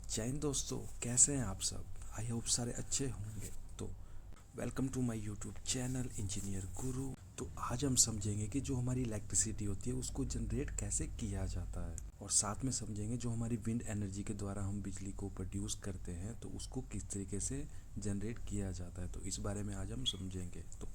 जय हिंद दोस्तों, कैसे हैं आप सब। आई होप सारे अच्छे होंगे। तो welcome to my YouTube channel Engineer Guru. तो आज हम समझेंगे कि जो हमारी इलेक्ट्रिसिटी होती है उसको जनरेट कैसे किया जाता है, और साथ में समझेंगे जो हमारी विंड एनर्जी के द्वारा हम बिजली को प्रोड्यूस करते हैं तो उसको किस तरीके से जनरेट किया जाता है। तो इस बारे में आज हम समझेंगे। तो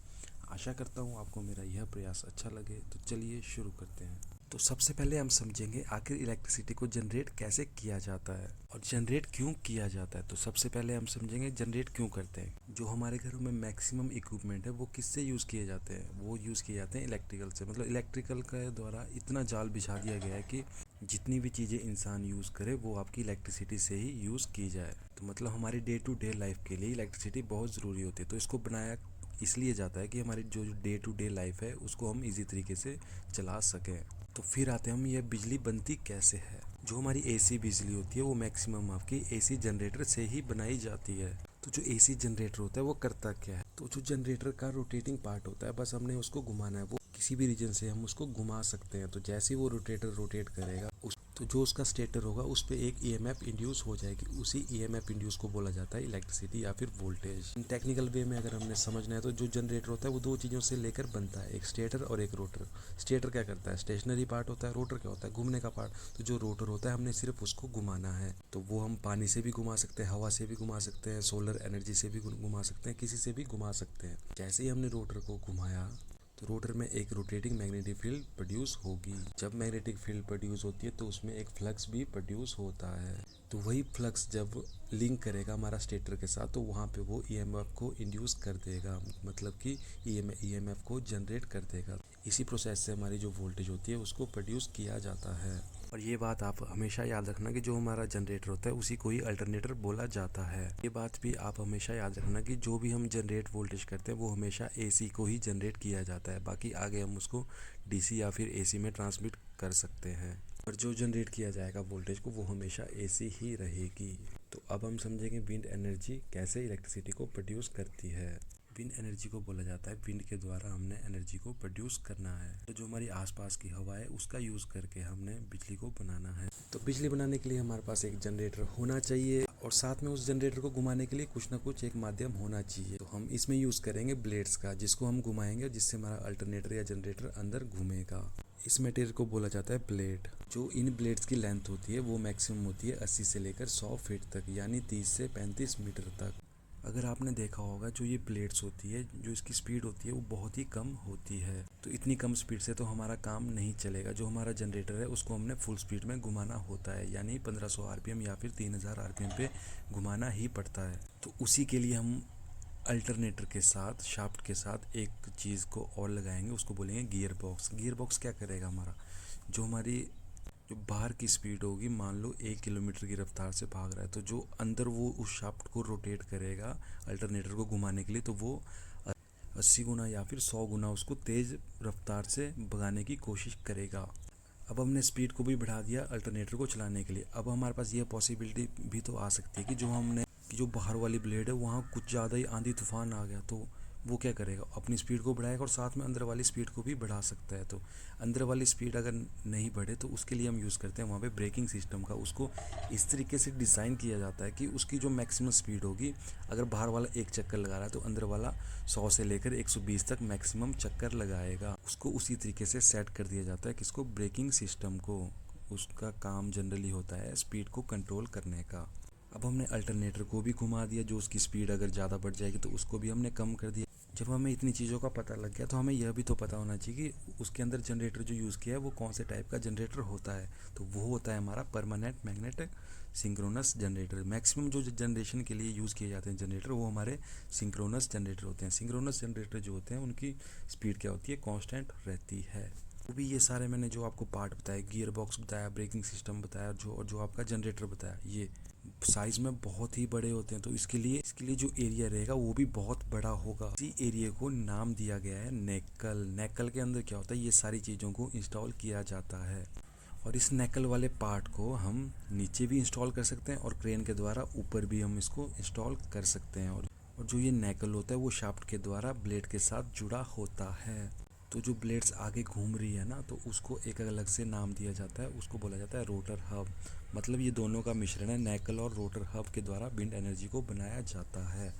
आशा करता हूँ आपको मेरा यह प्रयास अच्छा लगे। तो चलिए शुरू करते हैं। तो सबसे पहले हम समझेंगे आखिर इलेक्ट्रिसिटी को जनरेट कैसे किया जाता है और जनरेट क्यों किया जाता है। तो सबसे पहले हम समझेंगे जनरेट क्यों करते हैं। जो हमारे घरों में मैक्सिमम इक्विपमेंट है वो किससे यूज़ किए जाते हैं, वो यूज़ किए जाते हैं इलेक्ट्रिकल से। मतलब इलेक्ट्रिकल के द्वारा इतना जाल बिछा दिया गया है कि जितनी भी चीज़ें इंसान यूज़ करे वो आपकी इलेक्ट्रिसिटी से ही यूज़ की जाए। तो मतलब हमारी डे टू डे लाइफ के लिए इलेक्ट्रिसिटी बहुत ज़रूरी होती है। तो इसको बनाया इसलिए जाता है कि हमारी जो डे टू डे लाइफ है उसको हम इजी तरीके से चला सकें। तो फिर आते हैं हम, यह बिजली बनती कैसे है। जो हमारी एसी बिजली होती है वो मैक्सिमम आपकी एसी जनरेटर से ही बनाई जाती है। तो जो एसी जनरेटर होता है वो करता क्या है, तो जो जनरेटर का रोटेटिंग पार्ट होता है बस हमने उसको घुमाना है। वो किसी भी रीजन से हम उसको घुमा सकते हैं। तो जैसे ही वो रोटेटर रोटेट करेगा तो जो उसका स्टेटर होगा उस पर एक ईएमएफ इंड्यूस हो जाएगी। उसी ईएमएफ इंड्यूस को बोला जाता है इलेक्ट्रिसिटी या फिर वोल्टेज। टेक्निकल वे में अगर हमने समझना है तो जो जनरेटर होता है वो दो चीज़ों से लेकर बनता है, एक स्टेटर और एक रोटर। स्टेटर क्या करता है, स्टेशनरी पार्ट होता है। रोटर क्या होता है, घूमने का पार्ट। तो जो रोटर होता है हमने सिर्फ उसको घुमाना है। तो वो हम पानी से भी घुमा सकते हैं, हवा से भी घुमा सकते हैं, सोलर एनर्जी से भी घुमा सकते हैं, किसी से भी घुमा सकते हैं। जैसे ही हमने रोटर को घुमाया तो रोटर में एक रोटेटिंग मैग्नेटिक फील्ड प्रोड्यूस होगी। जब मैग्नेटिक फील्ड प्रोड्यूस होती है तो उसमें एक फ्लक्स भी प्रोड्यूस होता है। तो वही फ्लक्स जब लिंक करेगा हमारा स्टेटर के साथ तो वहाँ पे वो ईएमएफ को इंड्यूस कर देगा, मतलब कि ईएमएफ को जनरेट कर देगा। इसी प्रोसेस से हमारी जो वोल्टेज होती है उसको प्रोड्यूस किया जाता है। और ये बात आप हमेशा याद रखना कि जो हमारा जनरेटर होता है उसी को ही अल्टरनेटर बोला जाता है। ये बात भी आप हमेशा याद रखना कि जो भी हम जनरेट वोल्टेज करते हैं वो हमेशा एसी को ही जनरेट किया जाता है। बाकी आगे हम उसको डीसी या फिर एसी में ट्रांसमिट कर सकते हैं, और जो जनरेट किया जाएगा वोल्टेज को वो हमेशा एसी ही रहेगी। तो अब हम समझेंगे विंड एनर्जी कैसे इलेक्ट्रिसिटी को प्रोड्यूस करती है। विंड एनर्जी को बोला जाता है विंड के द्वारा हमने एनर्जी को प्रोड्यूस करना है। तो जो हमारी आसपास की हवा है उसका यूज़ करके हमने बिजली को बनाना है। तो बिजली बनाने के लिए हमारे पास एक जनरेटर होना चाहिए, और साथ में उस जनरेटर को घुमाने के लिए कुछ ना कुछ एक माध्यम होना चाहिए। तो हम इसमें यूज़ करेंगे ब्लेड्स का, जिसको हम घुमाएंगे जिससे हमारा अल्टरनेटर या जनरेटर अंदर घूमेगा। इस मटेरियल को बोला जाता है ब्लेड। जो इन ब्लेड्स की लेंथ होती है वो मैक्सिमम होती है 80 से लेकर 100 फीट तक, यानी 30 से 35 मीटर तक। अगर आपने देखा होगा जो ये प्लेट्स होती है, जो इसकी स्पीड होती है वो बहुत ही कम होती है। तो इतनी कम स्पीड से तो हमारा काम नहीं चलेगा। जो हमारा जनरेटर है उसको हमने फुल स्पीड में घुमाना होता है, यानी 1500 आरपीएम या फिर 3000 आरपीएम पे घुमाना ही पड़ता है। तो उसी के लिए हम अल्टरनेटर के साथ, शाफ्ट के साथ एक चीज़ को और लगाएंगे, उसको बोलेंगे गियर बॉक्स। गियर बॉक्स क्या करेगा, हमारा जो हमारी जो बाहर की स्पीड होगी, मान लो 1 किलोमीटर की रफ्तार से भाग रहा है, तो जो अंदर वो उस शाफ्ट को रोटेट करेगा अल्टरनेटर को घुमाने के लिए, तो वो 80 गुना या फिर 100 गुना उसको तेज़ रफ्तार से भगाने की कोशिश करेगा। अब हमने स्पीड को भी बढ़ा दिया अल्टरनेटर को चलाने के लिए। अब हमारे पास ये पॉसिबिलिटी भी तो आ सकती है कि जो बाहर वाली ब्लेड है वहाँ कुछ ज़्यादा ही आंधी तूफान आ गया, तो वो क्या करेगा, अपनी स्पीड को बढ़ाएगा और साथ में अंदर वाली स्पीड को भी बढ़ा सकता है। तो अंदर वाली स्पीड अगर नहीं बढ़े तो उसके लिए हम यूज़ करते हैं वहाँ पे ब्रेकिंग सिस्टम का। उसको इस तरीके से डिज़ाइन किया जाता है कि उसकी जो मैक्सिमम स्पीड होगी, अगर बाहर वाला एक चक्कर लगा रहा है तो अंदर वाला 100 से लेकर 120 तक मैक्सिमम चक्कर लगाएगा। उसको उसी तरीके से सेट कर दिया जाता है किसको, ब्रेकिंग सिस्टम को। उसका काम जनरली होता है स्पीड को कंट्रोल करने का। अब हमने अल्टरनेटर को भी घुमा दिया, जो उसकी स्पीड अगर ज़्यादा बढ़ जाएगी तो उसको भी हमने कम कर दिया। जब हमें इतनी चीज़ों का पता लग गया तो हमें यह भी तो पता होना चाहिए कि उसके अंदर जनरेटर जो यूज़ किया है वो कौन से टाइप का जनरेटर होता है। तो वो होता है हमारा permanent magnetic synchronous generator. Maximum जो जनरेशन के लिए यूज़ किए जाते हैं जनरेटर वो हमारे सिंक्रोनस जनरेटर होते हैं। सिंक्रोनस जनरेटर जो होते हैं उनकी स्पीड क्या होती है, कॉन्स्टेंट रहती है। वो भी ये सारे मैंने जो आपको पार्ट बताया, गियर बॉक्स बताया, ब्रेकिंग सिस्टम बताया, जो आपका जनरेटर बताया, ये साइज़ में बहुत ही बड़े होते हैं। तो इसके लिए जो एरिया रहेगा वो भी बहुत बड़ा होगा। इसी एरिया को नाम दिया गया है नेकल। नेकल के अंदर क्या होता है, ये सारी चीज़ों को इंस्टॉल किया जाता है। और इस नेकल वाले पार्ट को हम नीचे भी इंस्टॉल कर सकते हैं और क्रेन के द्वारा ऊपर भी हम इसको इंस्टॉल कर सकते हैं। और जो ये नेकल होता है वो शाफ्ट के द्वारा ब्लेड के साथ जुड़ा होता है। तो जो ब्लेड्स आगे घूम रही है ना, तो उसको एक अलग से नाम दिया जाता है, उसको बोला जाता है रोटर हब। मतलब ये दोनों का मिश्रण है, नैकल और रोटर हब के द्वारा विंड एनर्जी को बनाया जाता है।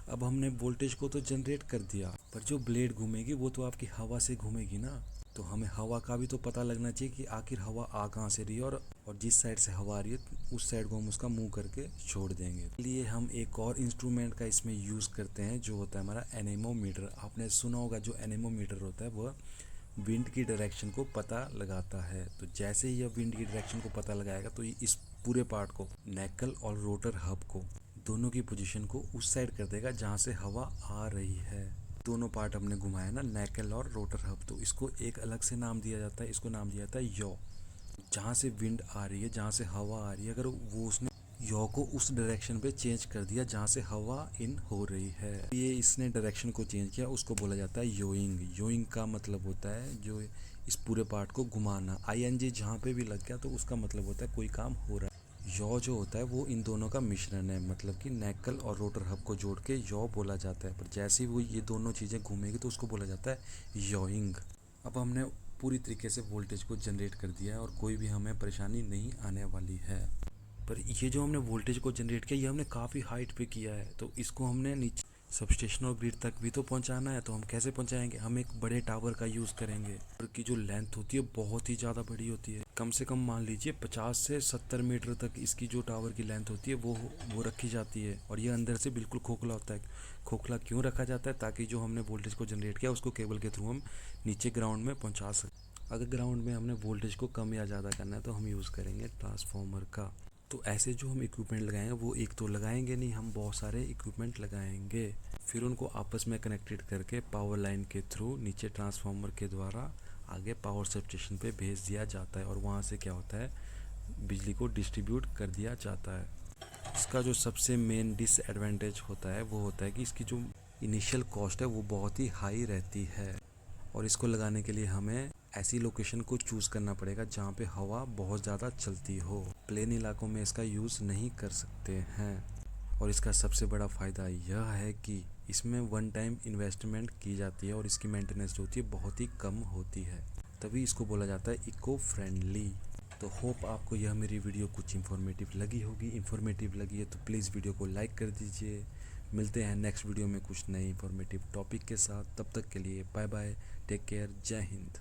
अब हमने वोल्टेज को तो जनरेट कर दिया, पर जो ब्लेड घूमेगी वो तो आपकी हवा से घूमेगी ना। तो हमें हवा का भी तो पता लगना चाहिए कि आखिर हवा आ कहाँ से रही है, और जिस साइड से हवा आ रही है उस साइड को हम उसका मुंह करके छोड़ देंगे। इसलिए हम एक और इंस्ट्रूमेंट का इसमें यूज़ करते हैं, जो होता है हमारा एनेमोमीटर। आपने सुना होगा, जो एनेमोमीटर होता है वह विंड की डायरेक्शन को पता लगाता है। तो जैसे ही यह विंड की डायरेक्शन को पता लगाएगा, तो ये इस पूरे पार्ट को, नैकल और रोटर हब को, दोनों की पोजीशन को उस साइड कर देगा जहाँ से हवा आ रही है। दोनों पार्ट हमने घुमाया ना, नैकल और रोटर हब, तो इसको एक अलग से नाम दिया जाता है, इसको नाम दिया जाता है यॉ। जहाँ से विंड आ रही है, जहाँ से हवा आ रही है, अगर वो उसने यॉ को उस डायरेक्शन पे चेंज कर दिया जहाँ से हवा इन हो रही है, ये इसने डायरेक्शन को चेंज किया, उसको बोला जाता है योइंग। योइंग का मतलब होता है जो इस पूरे पार्ट को घुमाना। आईएनजी जहाँ पे भी लग गया तो उसका मतलब होता है कोई काम हो रहा है। यॉ जो होता है वो इन दोनों का मिश्रण है, मतलब कि नैकल और रोटर हब को जोड़ के यॉ बोला जाता है। पर जैसे ही वो ये दोनों चीज़ें घूमेगी तो उसको बोला जाता है यॉइंग। अब हमने पूरी तरीके से वोल्टेज को जनरेट कर दिया है और कोई भी हमें परेशानी नहीं आने वाली है। पर ये जो हमने वोल्टेज को जनरेट किया, ये हमने काफ़ी हाइट पे किया है, तो इसको हमने नीचे सबस्टेशन और ग्रिड तक भी तो पहुंचाना है। तो हम कैसे पहुंचाएंगे? हम एक बड़े टावर का यूज़ करेंगे, टावर की जो लेंथ होती है बहुत ही ज़्यादा बड़ी होती है। कम से कम मान लीजिए 50 से 70 मीटर तक इसकी जो टावर की लेंथ होती है वो रखी जाती है। और ये अंदर से बिल्कुल खोखला होता है। खोखला क्यों रखा जाता है? ताकि जो हमने वोल्टेज को जनरेट किया उसको केबल के थ्रू हम नीचे ग्राउंड में पहुँचा सकें। अगर ग्राउंड में हमने वोल्टेज को कम या ज़्यादा करना है तो हम यूज़ करेंगे ट्रांसफार्मर का। तो ऐसे जो हम इक्विपमेंट लगाएंगे वो एक तो लगाएंगे नहीं, हम बहुत सारे इक्विपमेंट लगाएंगे। फिर उनको आपस में कनेक्टेड करके पावर लाइन के थ्रू नीचे ट्रांसफार्मर के द्वारा आगे पावर सब स्टेशन पे भेज दिया जाता है, और वहाँ से क्या होता है, बिजली को डिस्ट्रीब्यूट कर दिया जाता है। इसका जो सबसे मेन डिसएडवांटेज होता है वो होता है कि इसकी जो इनिशियल कॉस्ट है वो बहुत ही हाई रहती है, और इसको लगाने के लिए हमें ऐसी लोकेशन को चूज़ करना पड़ेगा जहाँ पे हवा बहुत ज़्यादा चलती हो। प्लेन इलाकों में इसका यूज़ नहीं कर सकते हैं। और इसका सबसे बड़ा फ़ायदा यह है कि इसमें वन टाइम इन्वेस्टमेंट की जाती है और इसकी मेंटेनेंस जो होती है बहुत ही कम होती है, तभी इसको बोला जाता है इको फ्रेंडली। तो होप आपको यह मेरी वीडियो कुछ इन्फॉर्मेटिव लगी होगी। इन्फॉर्मेटिव लगी है तो प्लीज़ वीडियो को लाइक कर दीजिए। मिलते हैं नेक्स्ट वीडियो में कुछ नए इन्फॉर्मेटिव टॉपिक के साथ। तब तक के लिए बाय बाय, टेक केयर, जय हिंद।